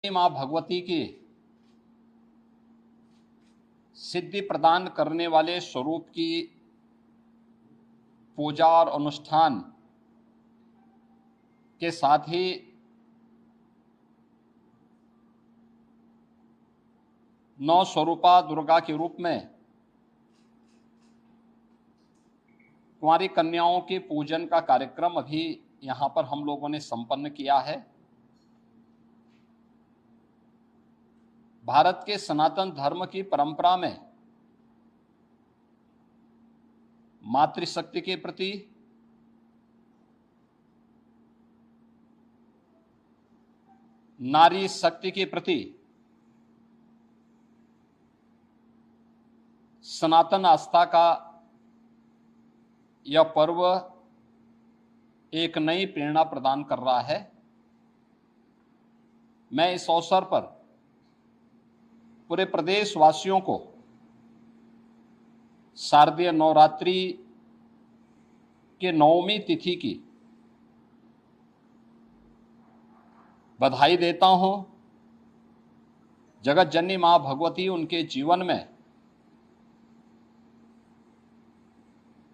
माँ भगवती की सिद्धि प्रदान करने वाले स्वरूप की पूजा और अनुष्ठान के साथ ही नौ स्वरूपा दुर्गा के रूप में कुंवारी कन्याओं के पूजन का कार्यक्रम अभी यहाँ पर हम लोगों ने संपन्न किया है। भारत के सनातन धर्म की परंपरा में मातृशक्ति के प्रति, नारी शक्ति के प्रति सनातन आस्था का यह पर्व एक नई प्रेरणा प्रदान कर रहा है। मैं इस अवसर पर पूरे प्रदेशवासियों को शारदीय नवरात्रि के नवमी तिथि की बधाई देता हूं। जगत जननी मां भगवती उनके जीवन में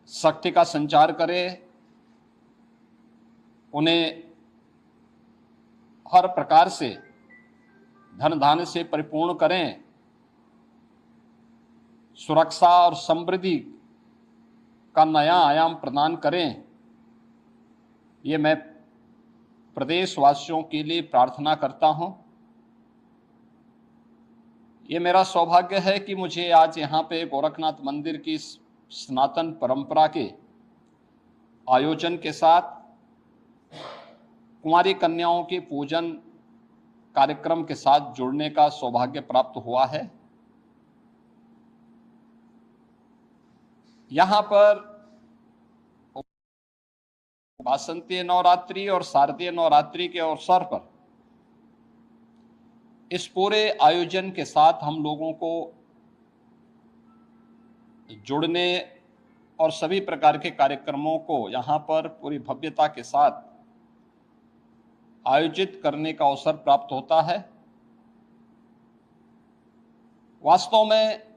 शक्ति का संचार करे, उन्हें हर प्रकार से धन धान्य से परिपूर्ण करें, सुरक्षा और समृद्धि का नया आयाम प्रदान करें। ये मैं प्रदेशवासियों के लिए प्रार्थना करता हूं। ये मेरा सौभाग्य है कि मुझे आज यहाँ पे गोरखनाथ मंदिर की सनातन परंपरा के आयोजन के साथ कुंवारी कन्याओं के पूजन कार्यक्रम के साथ जुड़ने का सौभाग्य प्राप्त हुआ है। यहाँ पर वासंती नवरात्रि और शारदीय नवरात्रि के अवसर पर इस पूरे आयोजन के साथ हम लोगों को जुड़ने और सभी प्रकार के कार्यक्रमों को यहाँ पर पूरी भव्यता के साथ आयोजित करने का अवसर प्राप्त होता है। वास्तव में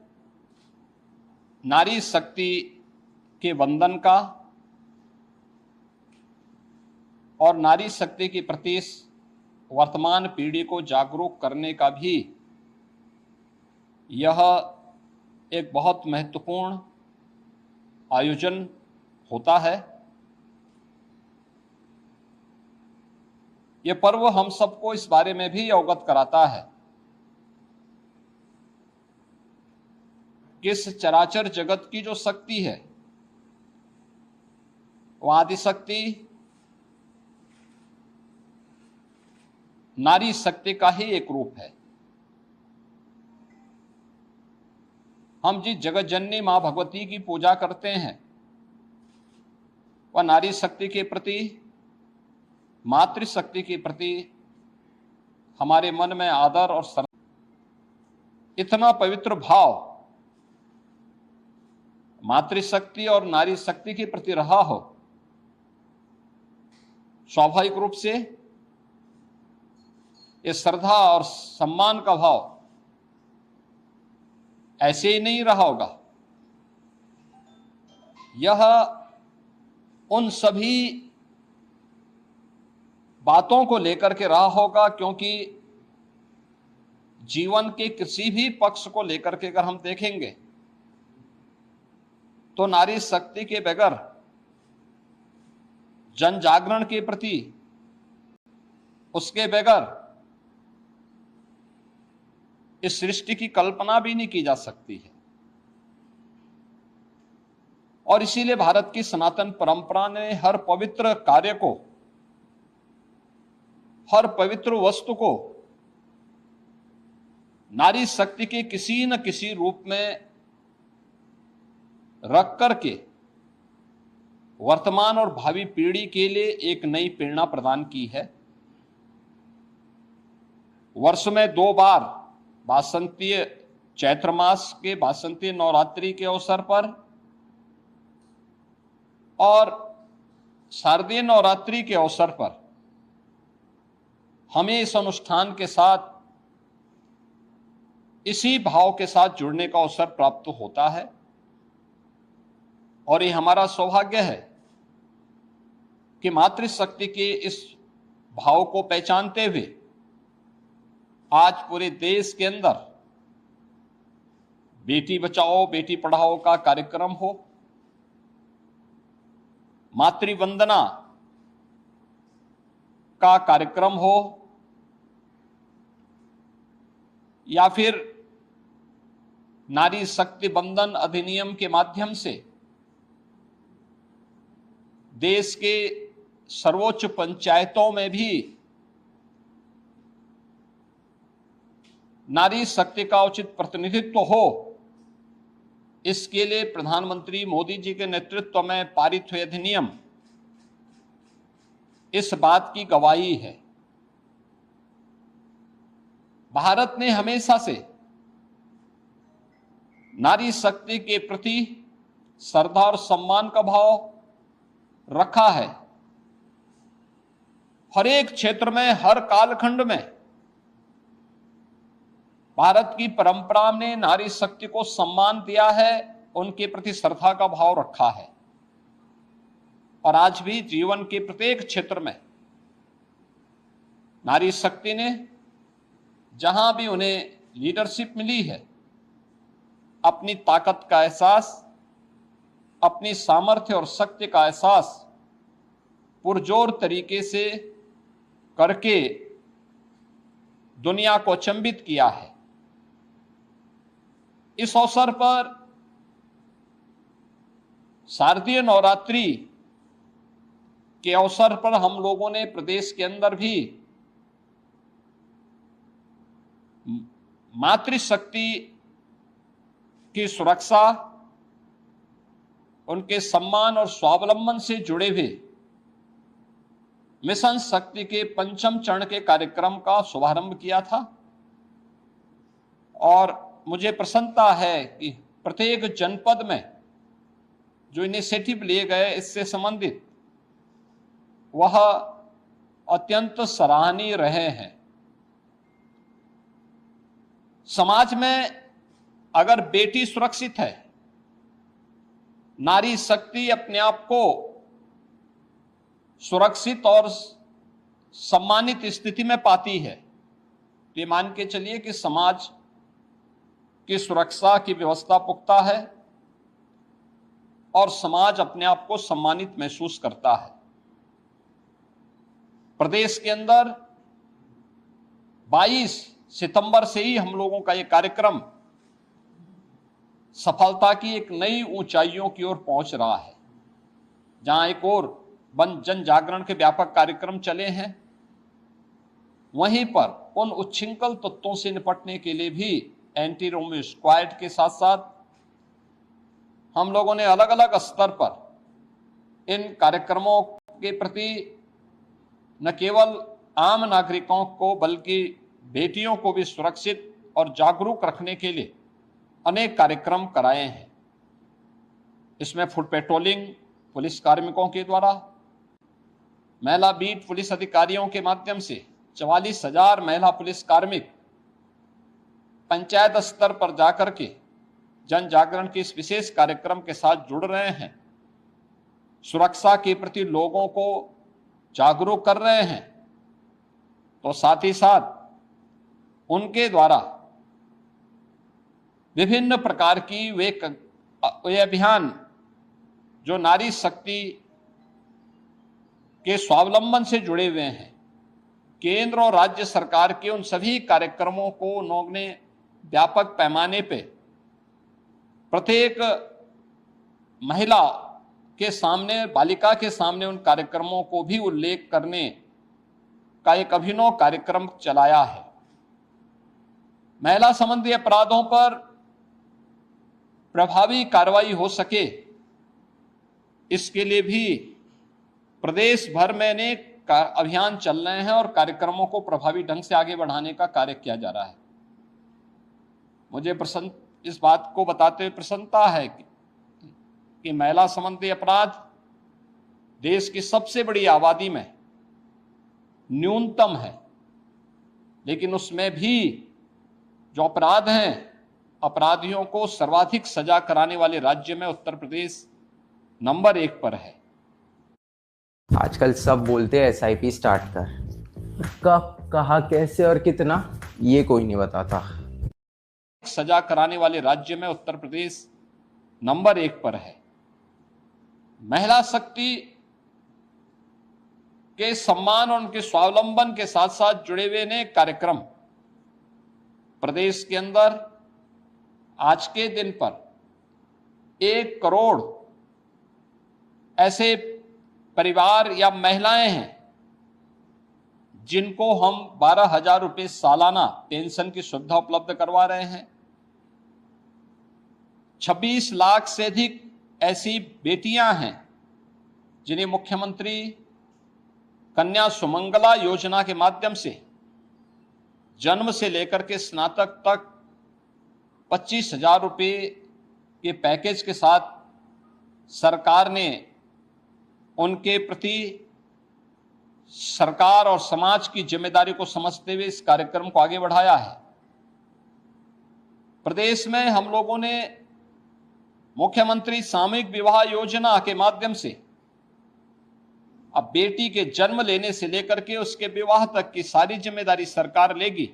नारी शक्ति के वंदन का और नारी शक्ति के प्रति वर्तमान पीढ़ी को जागरूक करने का भी यह एक बहुत महत्वपूर्ण आयोजन होता है। यह पर्व हम सबको इस बारे में भी अवगत कराता है कि इस चराचर जगत की जो शक्ति है वो आदिशक्ति नारी शक्ति का ही एक रूप है। हम जिस जगत जननी मां भगवती की पूजा करते हैं वह नारी शक्ति के प्रति, मातृशक्ति के प्रति हमारे मन में आदर और इतना पवित्र भाव मातृशक्ति और नारी शक्ति के प्रति रहा हो, स्वाभाविक रूप से ये श्रद्धा और सम्मान का भाव ऐसे ही नहीं रहा होगा। यह उन सभी बातों को लेकर के रहा होगा, क्योंकि जीवन के किसी भी पक्ष को लेकर के अगर हम देखेंगे तो नारी शक्ति के बगैर जन जागरण के प्रति, उसके बगैर इस सृष्टि की कल्पना भी नहीं की जा सकती है। और इसीलिए भारत की सनातन परंपरा ने हर पवित्र कार्य को, हर पवित्र वस्तु को नारी शक्ति के किसी न किसी रूप में रख करके वर्तमान और भावी पीढ़ी के लिए एक नई प्रेरणा प्रदान की है। वर्ष में 2 बार वासंतीय चैत्र मास के वासंती नवरात्रि के अवसर पर और शारदीय नवरात्रि के अवसर पर हमें इस अनुष्ठान के साथ इसी भाव के साथ जुड़ने का अवसर प्राप्त होता है। और ये हमारा सौभाग्य है कि मातृशक्ति के इस भाव को पहचानते हुए आज पूरे देश के अंदर बेटी बचाओ बेटी पढ़ाओ का कार्यक्रम हो, मातृवंदना का कार्यक्रम हो, या फिर नारी शक्ति बंधन अधिनियम के माध्यम से देश के सर्वोच्च पंचायतों में भी नारी शक्ति का उचित प्रतिनिधित्व हो, इसके लिए प्रधानमंत्री मोदी जी के नेतृत्व में पारित हुए अधिनियम इस बात की गवाही है। भारत ने हमेशा से नारी शक्ति के प्रति श्रद्धा और सम्मान का भाव रखा है। हर एक क्षेत्र में, हर कालखंड में भारत की परंपरा ने नारी शक्ति को सम्मान दिया है, उनके प्रति श्रद्धा का भाव रखा है। और आज भी जीवन के प्रत्येक क्षेत्र में नारी शक्ति ने जहां भी उन्हें लीडरशिप मिली है, अपनी ताकत का एहसास, अपनी सामर्थ्य और शक्ति का एहसास पुरजोर तरीके से करके दुनिया को अचंभित किया है। इस अवसर पर शारदीय नवरात्रि के अवसर पर हम लोगों ने प्रदेश के अंदर भी मातृशक्ति की सुरक्षा, उनके सम्मान और स्वावलंबन से जुड़े हुए मिशन शक्ति के 5वें चरण के कार्यक्रम का शुभारंभ किया था। और मुझे प्रसन्नता है कि प्रत्येक जनपद में जो इनिशिएटिव लिए गए इससे संबंधित, वह अत्यंत सराहनीय रहे हैं। समाज में अगर बेटी सुरक्षित है, नारी शक्ति अपने आप को सुरक्षित और सम्मानित स्थिति में पाती है, तो ये मान के चलिए कि समाज की सुरक्षा की व्यवस्था पुख्ता है और समाज अपने आप को सम्मानित महसूस करता है। प्रदेश के अंदर 22 सितंबर से ही हम लोगों का ये कार्यक्रम सफलता की एक नई ऊंचाइयों की ओर पहुंच रहा है। जहां एक और जन जागरण के व्यापक कार्यक्रम चले हैं, वहीं पर उन उच्छृंखल तत्वों से निपटने के लिए भी एंटी रोमियो स्क्वाड के साथ साथ हम लोगों ने अलग अलग स्तर पर इन कार्यक्रमों के प्रति न केवल आम नागरिकों को बल्कि बेटियों को भी सुरक्षित और जागरूक रखने के लिए अनेक कार्यक्रम कराए हैं। इसमें फुट पेट्रोलिंग पुलिस कार्मिकों के द्वारा, महिला बीट पुलिस अधिकारियों के माध्यम से 44,000 महिला पुलिस कार्मिक पंचायत स्तर पर जाकर के जन जागरण के इस विशेष कार्यक्रम के साथ जुड़ रहे हैं, सुरक्षा के प्रति लोगों को जागरूक कर रहे हैं। तो साथ ही साथ उनके द्वारा विभिन्न प्रकार की वे अभियान जो नारी शक्ति के स्वावलंबन से जुड़े हुए हैं, केंद्र और राज्य सरकार के उन सभी कार्यक्रमों को उन्होंने व्यापक पैमाने पे प्रत्येक महिला के सामने, बालिका के सामने उन कार्यक्रमों को भी उल्लेख करने का एक अभिनव कार्यक्रम चलाया है। महिला संबंधी अपराधों पर प्रभावी कार्रवाई हो सके, इसके लिए भी प्रदेश भर में अनेक अभियान चल रहे हैं और कार्यक्रमों को प्रभावी ढंग से आगे बढ़ाने का कार्य किया जा रहा है। मुझे इस बात को बताते हुए प्रसन्नता है कि महिला संबंधी अपराध देश की सबसे बड़ी आबादी में न्यूनतम है, लेकिन उसमें भी जो अपराध हैं, अपराधियों को सर्वाधिक सजा कराने वाले राज्य में उत्तर प्रदेश नंबर 1 पर है। आजकल सब बोलते हैं SIP स्टार्ट कर, कब, कहाँ, कैसे और कितना, ये कोई नहीं बताता। सजा कराने वाले राज्य में उत्तर प्रदेश नंबर 1 पर है। महिला शक्ति के सम्मान और उनके स्वावलंबन के साथ साथ जुड़े हुए अनेक कार्यक्रम प्रदेश के अंदर आज के दिन पर 1 करोड़ ऐसे परिवार या महिलाएं हैं जिनको हम 12,000 रुपये सालाना पेंशन की सुविधा उपलब्ध करवा रहे हैं। 26 लाख से अधिक ऐसी बेटियां हैं जिन्हें मुख्यमंत्री कन्या सुमंगला योजना के माध्यम से जन्म से लेकर के स्नातक तक 25,000 रुपये के पैकेज के साथ सरकार ने उनके प्रति सरकार और समाज की जिम्मेदारी को समझते हुए इस कार्यक्रम को आगे बढ़ाया है। प्रदेश में हम लोगों ने मुख्यमंत्री सामूहिक विवाह योजना के माध्यम से अब बेटी के जन्म लेने से लेकर के उसके विवाह तक की सारी जिम्मेदारी सरकार लेगी।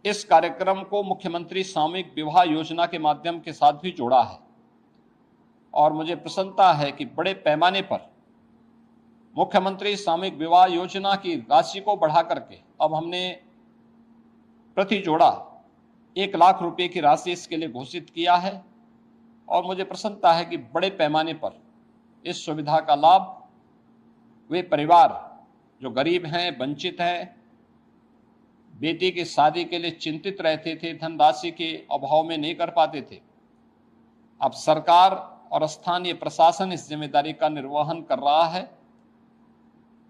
इस कार्यक्रम को मुख्यमंत्री सामूहिक विवाह योजना के माध्यम के साथ भी जोड़ा है और मुझे प्रसन्नता है कि बड़े पैमाने पर मुख्यमंत्री सामूहिक विवाह योजना की राशि को बढ़ा करके अब हमने प्रति जोड़ा 1 लाख रुपए की राशि इसके लिए घोषित किया है और मुझे प्रसन्नता है कि बड़े पैमाने पर इस सुविधा का लाभ वे परिवार जो गरीब हैं, वंचित हैं, बेटी की शादी के लिए चिंतित रहते थे, धनराशि के अभाव में नहीं कर पाते थे, अब सरकार और स्थानीय प्रशासन इस जिम्मेदारी का निर्वहन कर रहा है।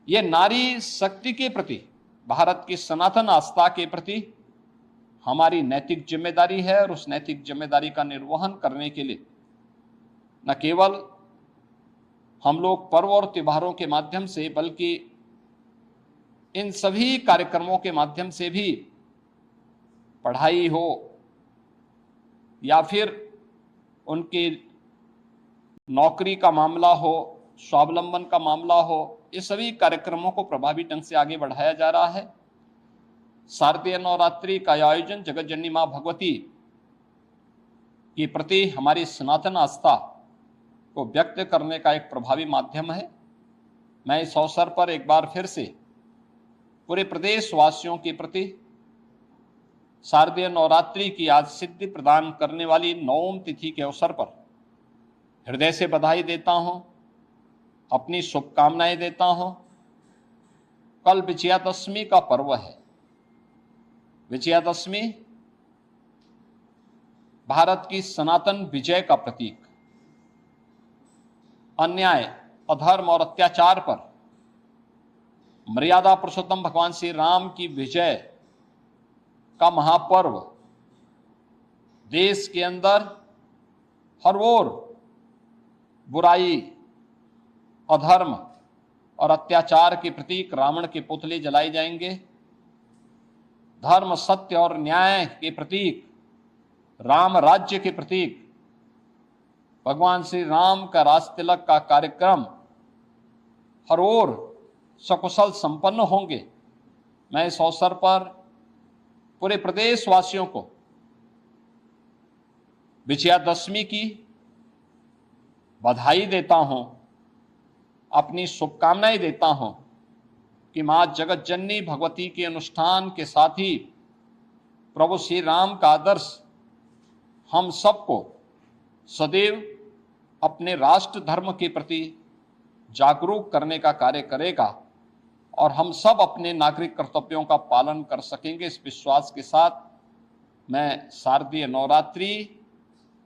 ये नारी शक्ति के प्रति, भारत की सनातन आस्था के प्रति हमारी नैतिक जिम्मेदारी है और उस नैतिक जिम्मेदारी का निर्वहन करने के लिए न केवल हम लोग पर्व और त्योहारों के माध्यम से बल्कि इन सभी कार्यक्रमों के माध्यम से भी, पढ़ाई हो या फिर उनकी नौकरी का मामला हो, स्वावलंबन का मामला हो, ये सभी कार्यक्रमों को प्रभावी ढंग से आगे बढ़ाया जा रहा है। शारदीय नवरात्रि का आयोजन जगत जननी मां भगवती के प्रति हमारी सनातन आस्था को व्यक्त करने का एक प्रभावी माध्यम है। मैं इस अवसर पर एक बार फिर से पूरे प्रदेश वासियों के प्रति शारदीय नवरात्रि की आज सिद्धि प्रदान करने वाली 9वीं तिथि के अवसर पर हृदय से बधाई देता हूं, अपनी शुभकामनाएं देता हूं। कल विजयादशमी का पर्व है। विजयादशमी भारत की सनातन विजय का प्रतीक, अन्याय, अधर्म और अत्याचार पर मर्यादा पुरुषोत्तम भगवान श्री राम की विजय का महापर्व देश के अंदर हर ओर बुराई, अधर्म और अत्याचार के प्रतीक रावण के पुतले जलाए जाएंगे। धर्म, सत्य और न्याय के प्रतीक, राम राज्य के प्रतीक भगवान श्री राम का राज तिलक का कार्यक्रम हर ओर सकुशल संपन्न होंगे। मैं इस अवसर पर पूरे प्रदेश वासियों को विजयादशमी की बधाई देता हूं, अपनी शुभकामनाएं देता हूं कि मां जगत जननी भगवती के अनुष्ठान के साथ ही प्रभु श्री राम का आदर्श हम सबको सदैव अपने राष्ट्र धर्म के प्रति जागरूक करने का कार्य करेगा और हम सब अपने नागरिक कर्तव्यों का पालन कर सकेंगे। इस विश्वास के साथ मैं शारदीय नवरात्रि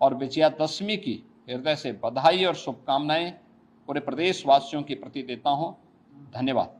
और विजयादशमी की हृदय से बधाई और शुभकामनाएं पूरे प्रदेश वासियों के प्रति देता हूं। धन्यवाद।